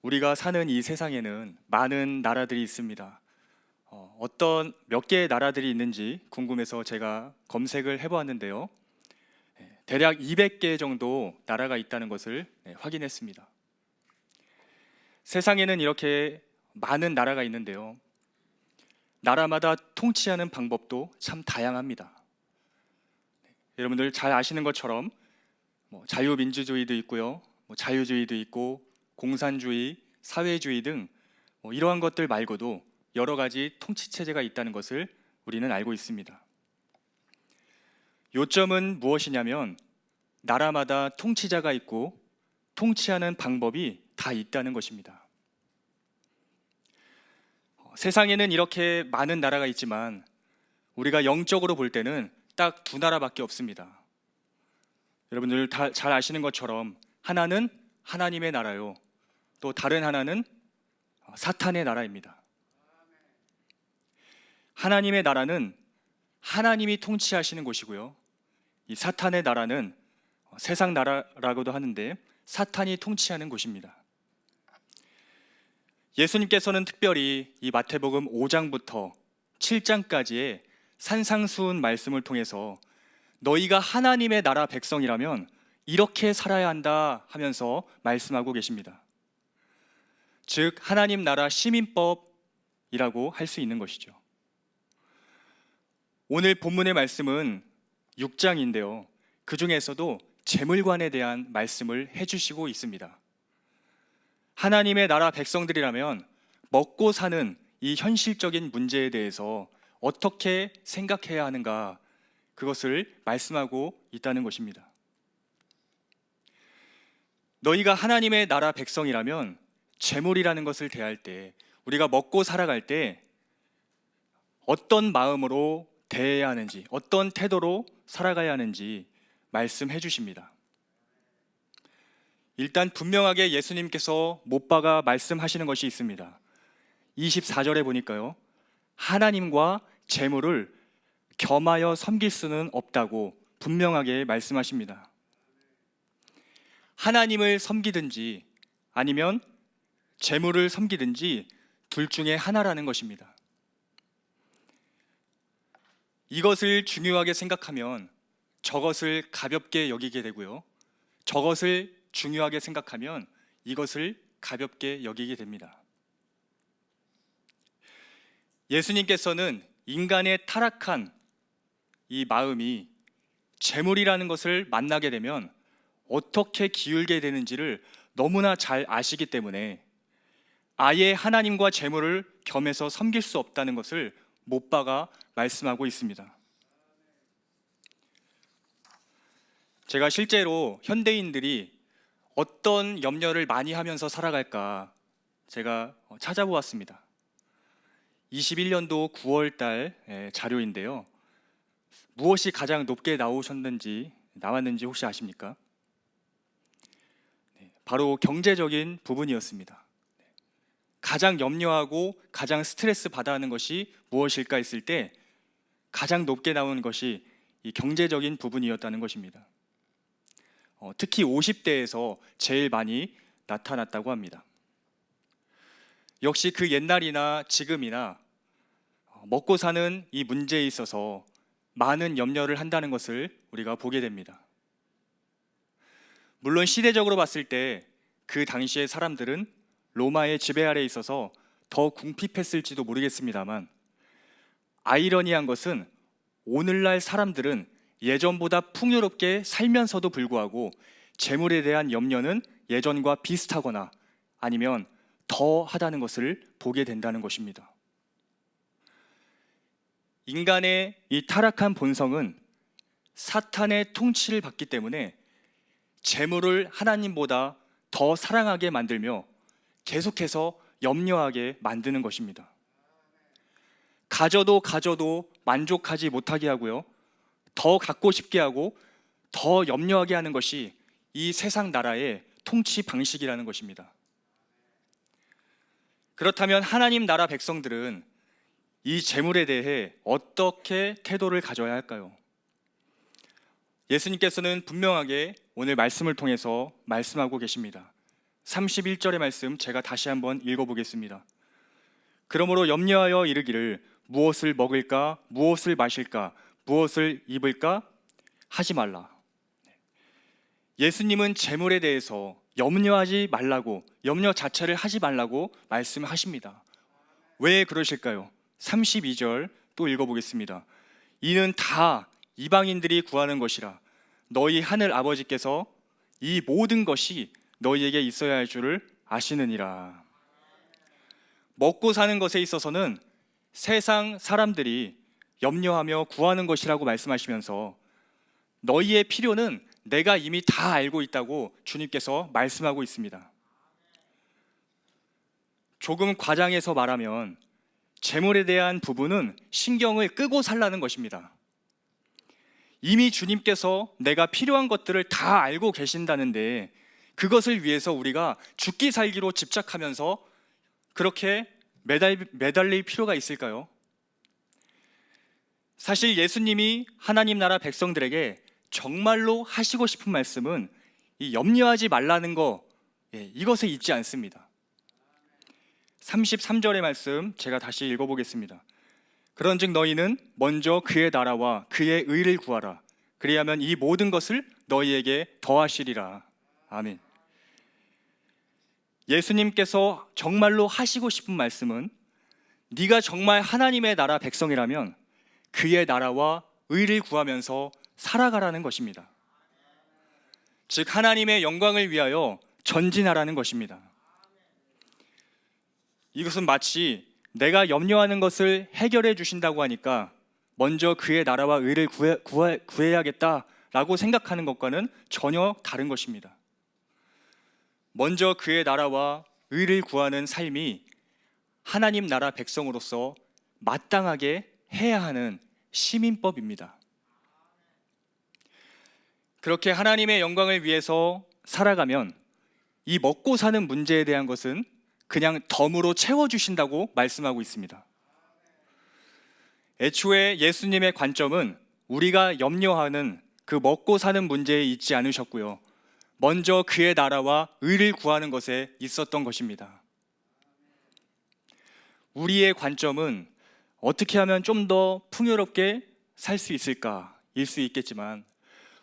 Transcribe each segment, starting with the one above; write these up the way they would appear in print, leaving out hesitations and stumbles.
우리가 사는 이 세상에는 많은 나라들이 있습니다. 어떤 몇 개의 나라들이 있는지 궁금해서 제가 검색을 해보았는데요. 대략 200개 정도 나라가 있다는 것을 확인했습니다. 세상에는 이렇게 많은 나라가 있는데요. 나라마다 통치하는 방법도 참 다양합니다. 여러분들 잘 아시는 것처럼 자유민주주의도 있고요, 자유주의도 있고 공산주의, 사회주의 등 이러한 것들 말고도 여러 가지 통치 체제가 있다는 것을 우리는 알고 있습니다. 요점은 무엇이냐면 나라마다 통치자가 있고 통치하는 방법이 다 있다는 것입니다. 세상에는 이렇게 많은 나라가 있지만 우리가 영적으로 볼 때는 딱 두 나라밖에 없습니다. 여러분들 다 잘 아시는 것처럼 하나는 하나님의 나라요, 또 다른 하나는 사탄의 나라입니다. 하나님의 나라는 하나님이 통치하시는 곳이고요, 이 사탄의 나라는 세상 나라라고도 하는데 사탄이 통치하는 곳입니다. 예수님께서는 특별히 이 마태복음 5장부터 7장까지의 산상수훈 말씀을 통해서 너희가 하나님의 나라 백성이라면 이렇게 살아야 한다 하면서 말씀하고 계십니다. 즉 하나님 나라 시민법이라고 할 수 있는 것이죠. 오늘 본문의 말씀은 6장인데요. 그 중에서도 재물관에 대한 말씀을 해주시고 있습니다. 하나님의 나라 백성들이라면 먹고 사는 이 현실적인 문제에 대해서 어떻게 생각해야 하는가, 그것을 말씀하고 있다는 것입니다. 너희가 하나님의 나라 백성이라면 재물이라는 것을 대할 때, 우리가 먹고 살아갈 때 어떤 마음으로 대해야 하는지, 어떤 태도로 살아가야 하는지 말씀해 주십니다. 일단 분명하게 예수님께서 못 박아 말씀하시는 것이 있습니다. 24절에 보니까요, 하나님과 재물을 겸하여 섬길 수는 없다고 분명하게 말씀하십니다. 하나님을 섬기든지 아니면 재물을 섬기든지 둘 중에 하나라는 것입니다. 이것을 중요하게 생각하면 저것을 가볍게 여기게 되고요, 저것을 중요하게 생각하면 이것을 가볍게 여기게 됩니다. 예수님께서는 인간의 타락한 이 마음이 재물이라는 것을 만나게 되면 어떻게 기울게 되는지를 너무나 잘 아시기 때문에 아예 하나님과 재물을 겸해서 섬길 수 없다는 것을 못 박아 말씀하고 있습니다. 제가 실제로 현대인들이 어떤 염려를 많이 하면서 살아갈까 제가 찾아보았습니다. 21년도 9월 달 자료인데요. 무엇이 가장 높게 나왔는지 혹시 아십니까? 바로 경제적인 부분이었습니다. 가장 염려하고 가장 스트레스 받아 하는 것이 무엇일까 했을 때 가장 높게 나온 것이 이 경제적인 부분이었다는 것입니다. 특히 50대에서 제일 많이 나타났다고 합니다. 역시 그 옛날이나 지금이나 먹고 사는 이 문제에 있어서 많은 염려를 한다는 것을 우리가 보게 됩니다. 물론 시대적으로 봤을 때 그 당시의 사람들은 로마의 지배 아래에 있어서 더 궁핍했을지도 모르겠습니다만, 아이러니한 것은 오늘날 사람들은 예전보다 풍요롭게 살면서도 불구하고 재물에 대한 염려는 예전과 비슷하거나 아니면 더 하다는 것을 보게 된다는 것입니다. 인간의 이 타락한 본성은 사탄의 통치를 받기 때문에 재물을 하나님보다 더 사랑하게 만들며 계속해서 염려하게 만드는 것입니다. 가져도 만족하지 못하게 하고요, 더 갖고 싶게 하고 더 염려하게 하는 것이 이 세상 나라의 통치 방식이라는 것입니다. 그렇다면 하나님 나라 백성들은 이 재물에 대해 어떻게 태도를 가져야 할까요? 예수님께서는 분명하게 오늘 말씀을 통해서 말씀하고 계십니다. 31절의 말씀 제가 다시 한번 읽어보겠습니다. 그러므로 염려하여 이르기를 무엇을 먹을까, 무엇을 마실까, 무엇을 입을까 하지 말라. 예수님은 재물에 대해서 염려하지 말라고, 염려 자체를 하지 말라고 말씀하십니다. 왜 그러실까요? 32절 또 읽어보겠습니다. 이는 다 이방인들이 구하는 것이라 너희 하늘 아버지께서 이 모든 것이 너희에게 있어야 할 줄을 아시느니라. 먹고 사는 것에 있어서는 세상 사람들이 염려하며 구하는 것이라고 말씀하시면서 너희의 필요는 내가 이미 다 알고 있다고 주님께서 말씀하고 있습니다. 조금 과장해서 말하면 재물에 대한 부분은 신경을 끄고 살라는 것입니다. 이미 주님께서 내가 필요한 것들을 다 알고 계신다는데 그것을 위해서 우리가 죽기 살기로 집착하면서 그렇게 매달릴 필요가 있을까요? 사실 예수님이 하나님 나라 백성들에게 정말로 하시고 싶은 말씀은 이 염려하지 말라는 거, 이것에 있지 않습니다. 33절의 말씀 제가 다시 읽어보겠습니다. 그런즉 너희는 먼저 그의 나라와 그의 의를 구하라. 그리하면 이 모든 것을 너희에게 더하시리라. 아멘. 예수님께서 정말로 하시고 싶은 말씀은 네가 정말 하나님의 나라 백성이라면 그의 나라와 의를 구하면서 살아가라는 것입니다. 즉 하나님의 영광을 위하여 전진하라는 것입니다. 이것은 마치 내가 염려하는 것을 해결해 주신다고 하니까 먼저 그의 나라와 의를 구해야겠다라고 생각하는 것과는 전혀 다른 것입니다. 먼저 그의 나라와 의를 구하는 삶이 하나님 나라 백성으로서 마땅하게 해야 하는 시민법입니다. 그렇게 하나님의 영광을 위해서 살아가면 이 먹고 사는 문제에 대한 것은 그냥 덤으로 채워주신다고 말씀하고 있습니다. 애초에 예수님의 관점은 우리가 염려하는 그 먹고 사는 문제에 있지 않으셨고요. 먼저 그의 나라와 의를 구하는 것에 있었던 것입니다. 우리의 관점은 어떻게 하면 좀 더 풍요롭게 살 수 있을까일 수 있겠지만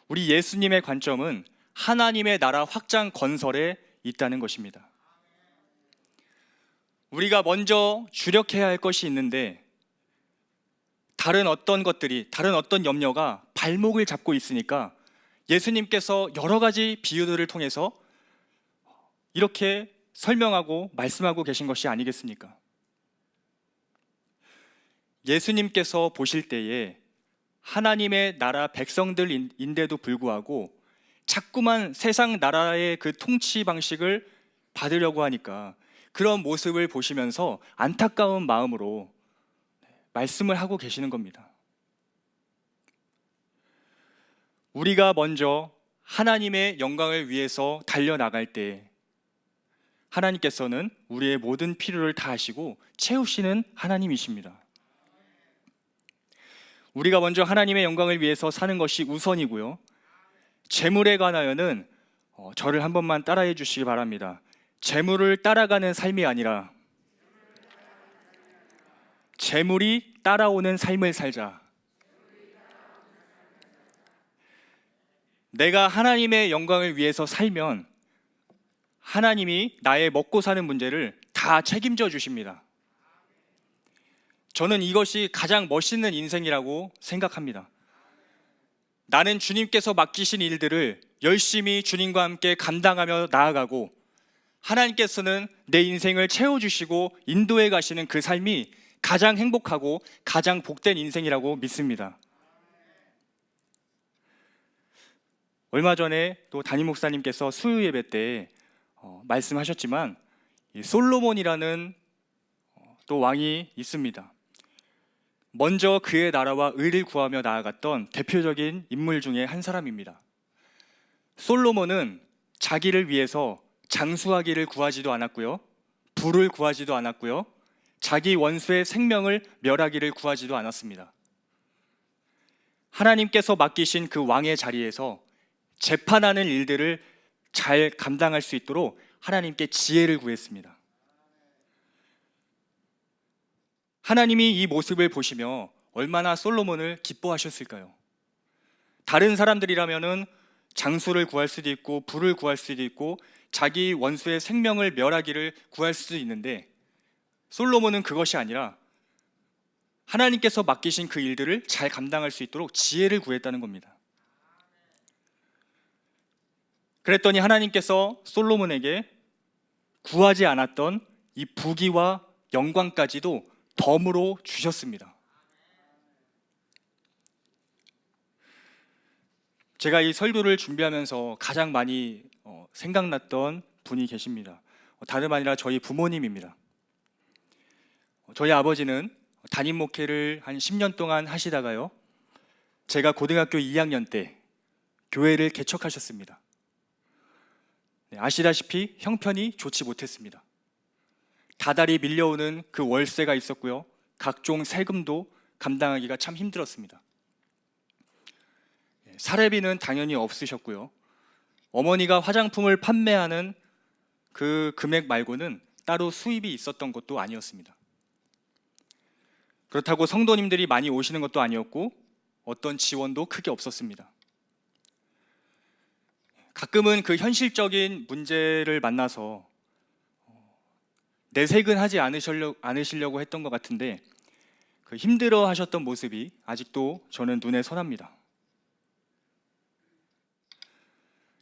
우리 예수님의 관점은 하나님의 나라 확장 건설에 있다는 것입니다. 우리가 먼저 주력해야 할 것이 있는데 다른 어떤 것들이, 다른 어떤 염려가 발목을 잡고 있으니까 예수님께서 여러 가지 비유들을 통해서 이렇게 설명하고 말씀하고 계신 것이 아니겠습니까? 예수님께서 보실 때에 하나님의 나라 백성들인데도 불구하고 자꾸만 세상 나라의 그 통치 방식을 받으려고 하니까 그런 모습을 보시면서 안타까운 마음으로 말씀을 하고 계시는 겁니다. 우리가 먼저 하나님의 영광을 위해서 달려나갈 때 하나님께서는 우리의 모든 필요를 다 하시고 채우시는 하나님이십니다. 우리가 먼저 하나님의 영광을 위해서 사는 것이 우선이고요. 재물에 관하여는 저를 한 번만 따라해 주시기 바랍니다. 재물을 따라가는 삶이 아니라 재물이 따라오는 삶을 살자. 내가 하나님의 영광을 위해서 살면 하나님이 나의 먹고 사는 문제를 다 책임져 주십니다. 저는 이것이 가장 멋있는 인생이라고 생각합니다. 나는 주님께서 맡기신 일들을 열심히 주님과 함께 감당하며 나아가고 하나님께서는 내 인생을 채워주시고 인도해 가시는 그 삶이 가장 행복하고 가장 복된 인생이라고 믿습니다. 얼마 전에 또 담임 목사님께서 수요 예배 때 말씀하셨지만 솔로몬이라는 또 왕이 있습니다. 먼저 그의 나라와 의를 구하며 나아갔던 대표적인 인물 중에 한 사람입니다. 솔로몬은 자기를 위해서 장수하기를 구하지도 않았고요, 부를 구하지도 않았고요, 자기 원수의 생명을 멸하기를 구하지도 않았습니다. 하나님께서 맡기신 그 왕의 자리에서 재판하는 일들을 잘 감당할 수 있도록 하나님께 지혜를 구했습니다. 하나님이 이 모습을 보시며 얼마나 솔로몬을 기뻐하셨을까요? 다른 사람들이라면은 장수를 구할 수도 있고 부를 구할 수도 있고 자기 원수의 생명을 멸하기를 구할 수도 있는데 솔로몬은 그것이 아니라 하나님께서 맡기신 그 일들을 잘 감당할 수 있도록 지혜를 구했다는 겁니다. 그랬더니 하나님께서 솔로몬에게 구하지 않았던 이 부귀와 영광까지도 덤으로 주셨습니다. 제가 이 설교를 준비하면서 가장 많이 생각났던 분이 계십니다. 다름 아니라 저희 부모님입니다. 저희 아버지는 담임 목회를 한 10년 동안 하시다가요, 제가 고등학교 2학년 때 교회를 개척하셨습니다. 아시다시피 형편이 좋지 못했습니다. 다달이 밀려오는 그 월세가 있었고요, 각종 세금도 감당하기가 참 힘들었습니다. 사례비는 당연히 없으셨고요, 어머니가 화장품을 판매하는 그 금액 말고는 따로 수입이 있었던 것도 아니었습니다. 그렇다고 성도님들이 많이 오시는 것도 아니었고 어떤 지원도 크게 없었습니다. 가끔은 그 현실적인 문제를 만나서 내색은 하지 않으시려고 했던 것 같은데 그 힘들어 하셨던 모습이 아직도 저는 눈에 선합니다.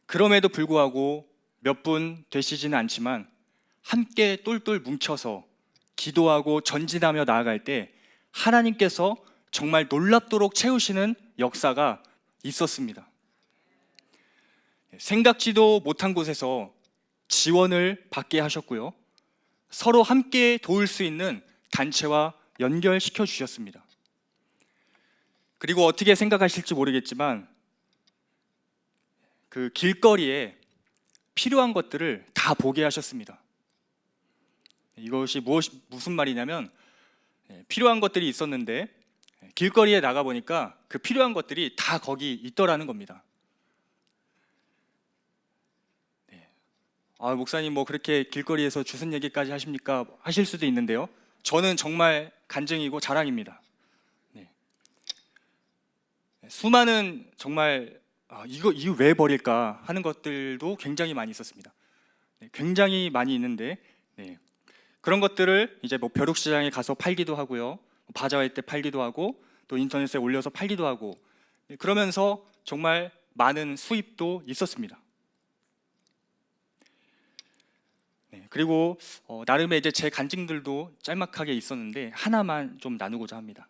그럼에도 불구하고 몇 분 되시지는 않지만 함께 똘똘 뭉쳐서 기도하고 전진하며 나아갈 때 하나님께서 정말 놀랍도록 채우시는 역사가 있었습니다. 생각지도 못한 곳에서 지원을 받게 하셨고요, 서로 함께 도울 수 있는 단체와 연결시켜 주셨습니다. 그리고 어떻게 생각하실지 모르겠지만 그 길거리에 필요한 것들을 다 보게 하셨습니다. 이것이 무슨 말이냐면 필요한 것들이 있었는데 길거리에 나가보니까 그 필요한 것들이 다 거기 있더라는 겁니다. 목사님 뭐 그렇게 길거리에서 주슨 얘기까지 하십니까? 하실 수도 있는데요, 저는 정말 간증이고 자랑입니다. 수많은 정말 이거 왜 버릴까 하는 것들도 굉장히 많이 있었습니다. 굉장히 많이 있는데 그런 것들을 이제 뭐 벼룩시장에 가서 팔기도 하고요, 바자회 때 팔기도 하고 또 인터넷에 올려서 팔기도 하고 그러면서 정말 많은 수입도 있었습니다. 그리고 나름의 이제 제 간증들도 짤막하게 있었는데 하나만 좀 나누고자 합니다.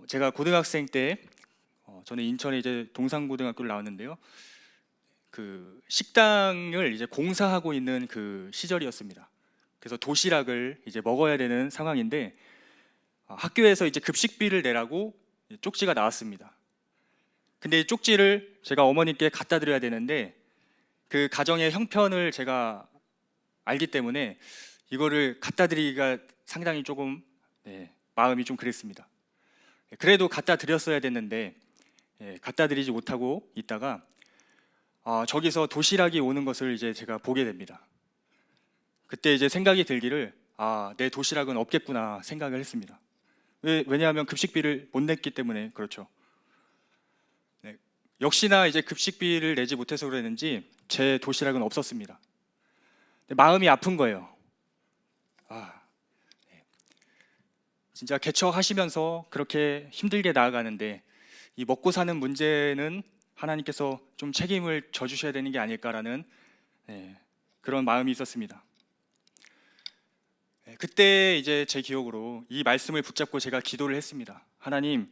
제가 고등학생 때 저는 인천에 이제 동산고등학교를 나왔는데요, 그 식당을 이제 공사하고 있는 그 시절이었습니다. 그래서 도시락을 이제 먹어야 되는 상황인데 학교에서 이제 급식비를 내라고 쪽지가 나왔습니다. 근데 이 쪽지를 제가 어머니께 갖다 드려야 되는데 그 가정의 형편을 제가 알기 때문에 이거를 갖다 드리기가 상당히 조금 마음이 좀 그랬습니다. 그래도 갖다 드렸어야 됐는데 갖다 드리지 못하고 있다가 저기서 도시락이 오는 것을 이제 제가 보게 됩니다. 그때 이제 생각이 들기를 내 도시락은 없겠구나 생각을 했습니다. 왜냐하면 급식비를 못 냈기 때문에 그렇죠. 역시나 이제 급식비를 내지 못해서 그랬는지 제 도시락은 없었습니다. 마음이 아픈 거예요. 진짜 개척하시면서 그렇게 힘들게 나아가는데 이 먹고 사는 문제는 하나님께서 좀 책임을 져주셔야 되는 게 아닐까라는 그런 마음이 있었습니다. 그때 이제 제 기억으로 이 말씀을 붙잡고 제가 기도를 했습니다. 하나님,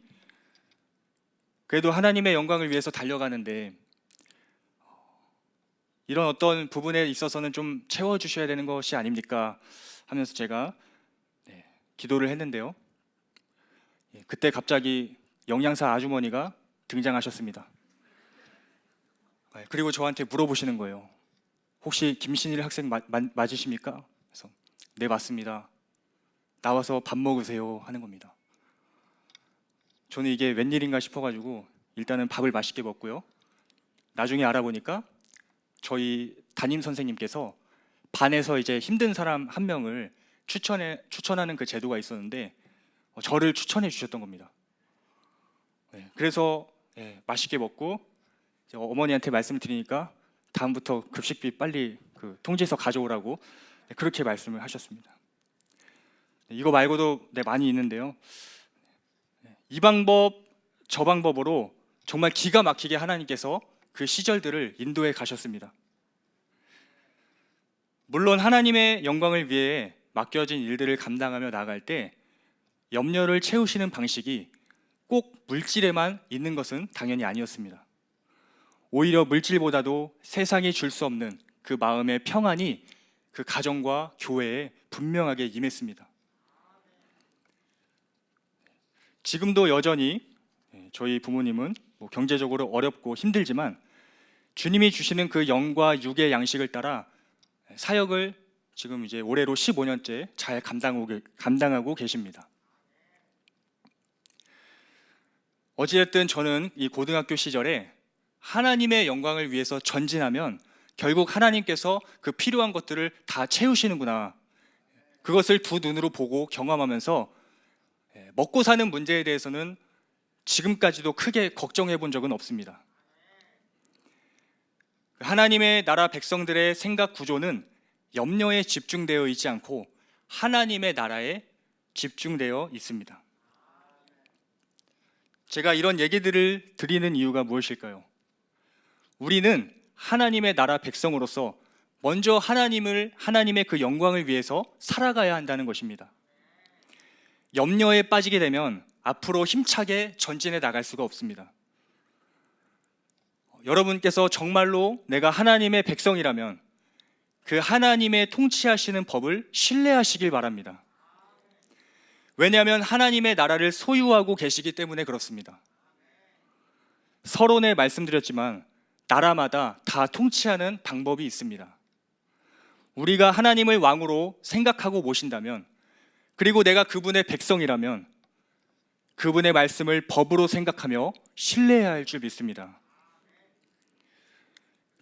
그래도 하나님의 영광을 위해서 달려가는데 이런 어떤 부분에 있어서는 좀 채워주셔야 되는 것이 아닙니까? 하면서 제가 기도를 했는데요, 그때 갑자기 영양사 아주머니가 등장하셨습니다. 그리고 저한테 물어보시는 거예요. 혹시 김신일 학생 맞으십니까? 그래서 네, 맞습니다. 나와서 밥 먹으세요 하는 겁니다. 저는 이게 웬일인가 싶어가지고 일단은 밥을 맛있게 먹고요, 나중에 알아보니까 저희 담임 선생님께서 반에서 이제 힘든 사람 한 명을 추천하는 그 제도가 있었는데 저를 추천해 주셨던 겁니다. 그래서 맛있게 먹고 이제 어머니한테 말씀을 드리니까 다음부터 급식비 빨리 그 통지서 가져오라고 그렇게 말씀을 하셨습니다. 이거 말고도 많이 있는데요. 이 방법 저 방법으로 정말 기가 막히게 하나님께서 그 시절들을 인도해 가셨습니다. 물론 하나님의 영광을 위해 맡겨진 일들을 감당하며 나아갈 때 염려를 채우시는 방식이 꼭 물질에만 있는 것은 당연히 아니었습니다. 오히려 물질보다도 세상이 줄 수 없는 그 마음의 평안이 그 가정과 교회에 분명하게 임했습니다. 지금도 여전히 저희 부모님은 경제적으로 어렵고 힘들지만 주님이 주시는 그 영과 육의 양식을 따라 사역을 지금 이제 올해로 15년째 잘 감당하고 계십니다. 어찌됐든 저는 이 고등학교 시절에 하나님의 영광을 위해서 전진하면 결국 하나님께서 그 필요한 것들을 다 채우시는구나, 그것을 두 눈으로 보고 경험하면서 먹고 사는 문제에 대해서는 지금까지도 크게 걱정해 본 적은 없습니다. 하나님의 나라 백성들의 생각 구조는 염려에 집중되어 있지 않고 하나님의 나라에 집중되어 있습니다. 제가 이런 얘기들을 드리는 이유가 무엇일까요? 우리는 하나님의 나라 백성으로서 먼저 하나님의 그 영광을 위해서 살아가야 한다는 것입니다. 염려에 빠지게 되면 앞으로 힘차게 전진해 나갈 수가 없습니다. 여러분께서 정말로 내가 하나님의 백성이라면 그 하나님의 통치하시는 법을 신뢰하시길 바랍니다. 왜냐하면 하나님의 나라를 소유하고 계시기 때문에 그렇습니다. 서론에 말씀드렸지만 나라마다 다 통치하는 방법이 있습니다. 우리가 하나님을 왕으로 생각하고 모신다면, 그리고 내가 그분의 백성이라면 그분의 말씀을 법으로 생각하며 신뢰해야 할 줄 믿습니다.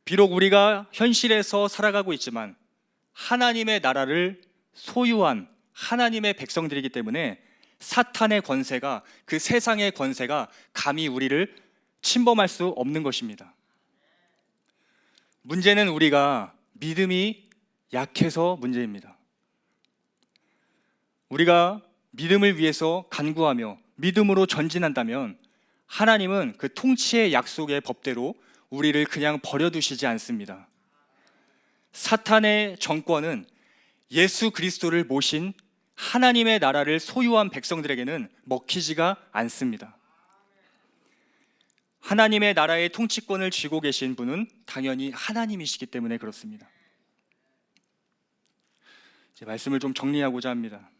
비록 우리가 현실에서 살아가고 있지만 하나님의 나라를 소유한 하나님의 백성들이기 때문에 사탄의 권세가, 그 세상의 권세가 감히 우리를 침범할 수 없는 것입니다. 문제는 우리가 믿음이 약해서 문제입니다. 우리가 믿음을 위해서 간구하며 믿음으로 전진한다면 하나님은 그 통치의 약속의 법대로 우리를 그냥 버려두시지 않습니다. 사탄의 정권은 예수 그리스도를 모신 하나님의 나라를 소유한 백성들에게는 먹히지가 않습니다. 하나님의 나라의 통치권을 쥐고 계신 분은 당연히 하나님이시기 때문에 그렇습니다. 제 말씀을 좀 정리하고자 합니다.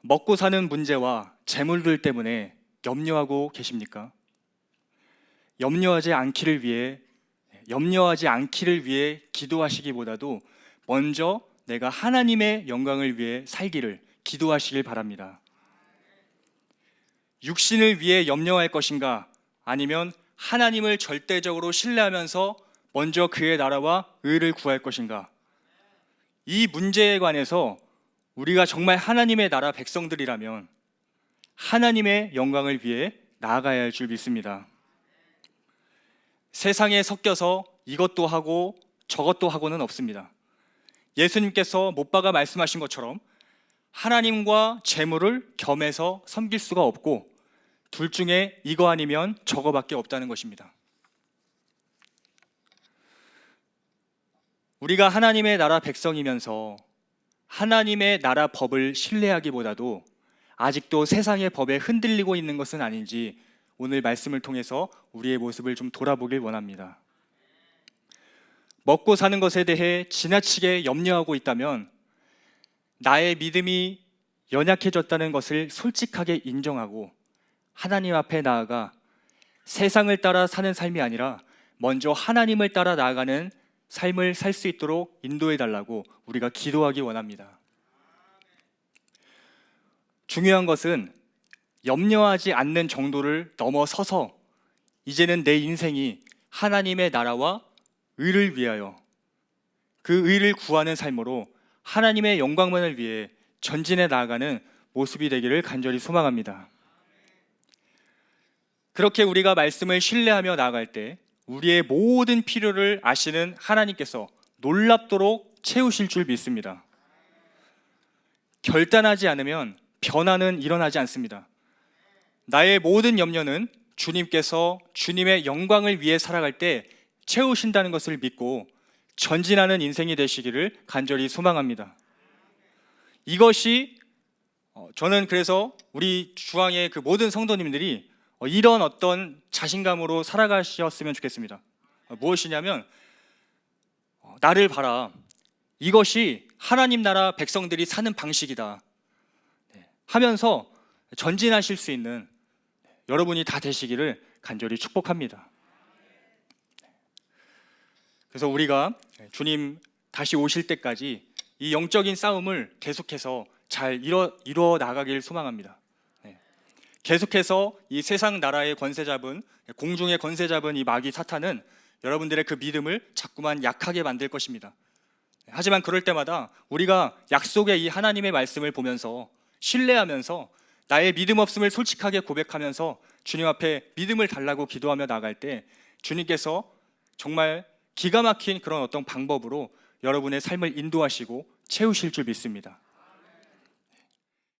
먹고 사는 문제와 재물들 때문에 염려하고 계십니까? 염려하지 않기를 위해 기도하시기보다도 먼저 내가 하나님의 영광을 위해 살기를 기도하시길 바랍니다. 육신을 위해 염려할 것인가, 아니면 하나님을 절대적으로 신뢰하면서 먼저 그의 나라와 의를 구할 것인가, 이 문제에 관해서 우리가 정말 하나님의 나라 백성들이라면 하나님의 영광을 위해 나아가야 할 줄 믿습니다. 세상에 섞여서 이것도 하고 저것도 하고는 없습니다. 예수님께서 못 박아 말씀하신 것처럼 하나님과 재물을 겸해서 섬길 수가 없고 둘 중에 이거 아니면 저거밖에 없다는 것입니다. 우리가 하나님의 나라 백성이면서 하나님의 나라 법을 신뢰하기보다도 아직도 세상의 법에 흔들리고 있는 것은 아닌지 오늘 말씀을 통해서 우리의 모습을 좀 돌아보길 원합니다. 먹고 사는 것에 대해 지나치게 염려하고 있다면 나의 믿음이 연약해졌다는 것을 솔직하게 인정하고 하나님 앞에 나아가 세상을 따라 사는 삶이 아니라 먼저 하나님을 따라 나아가는 삶을 살 수 있도록 인도해 달라고 우리가 기도하기 원합니다. 중요한 것은 염려하지 않는 정도를 넘어서서 이제는 내 인생이 하나님의 나라와 의를 위하여, 그 의를 구하는 삶으로 하나님의 영광만을 위해 전진해 나아가는 모습이 되기를 간절히 소망합니다. 그렇게 우리가 말씀을 신뢰하며 나아갈 때 우리의 모든 필요를 아시는 하나님께서 놀랍도록 채우실 줄 믿습니다. 결단하지 않으면 변화는 일어나지 않습니다. 나의 모든 염려는 주님께서 주님의 영광을 위해 살아갈 때 채우신다는 것을 믿고 전진하는 인생이 되시기를 간절히 소망합니다. 이것이 저는 그래서 우리 주황의 그 모든 성도님들이 이런 어떤 자신감으로 살아가셨으면 좋겠습니다. 무엇이냐면 나를 봐라, 이것이 하나님 나라 백성들이 사는 방식이다 하면서 전진하실 수 있는 여러분이 다 되시기를 간절히 축복합니다. 그래서 우리가 주님 다시 오실 때까지 이 영적인 싸움을 계속해서 잘 이루어 나가길 소망합니다. 계속해서 이 세상 나라의 권세 잡은, 공중의 권세 잡은 이 마귀 사탄은 여러분들의 그 믿음을 자꾸만 약하게 만들 것입니다. 하지만 그럴 때마다 우리가 약속의 이 하나님의 말씀을 보면서 신뢰하면서 나의 믿음 없음을 솔직하게 고백하면서 주님 앞에 믿음을 달라고 기도하며 나갈 때 주님께서 정말 기가 막힌 그런 어떤 방법으로 여러분의 삶을 인도하시고 채우실 줄 믿습니다.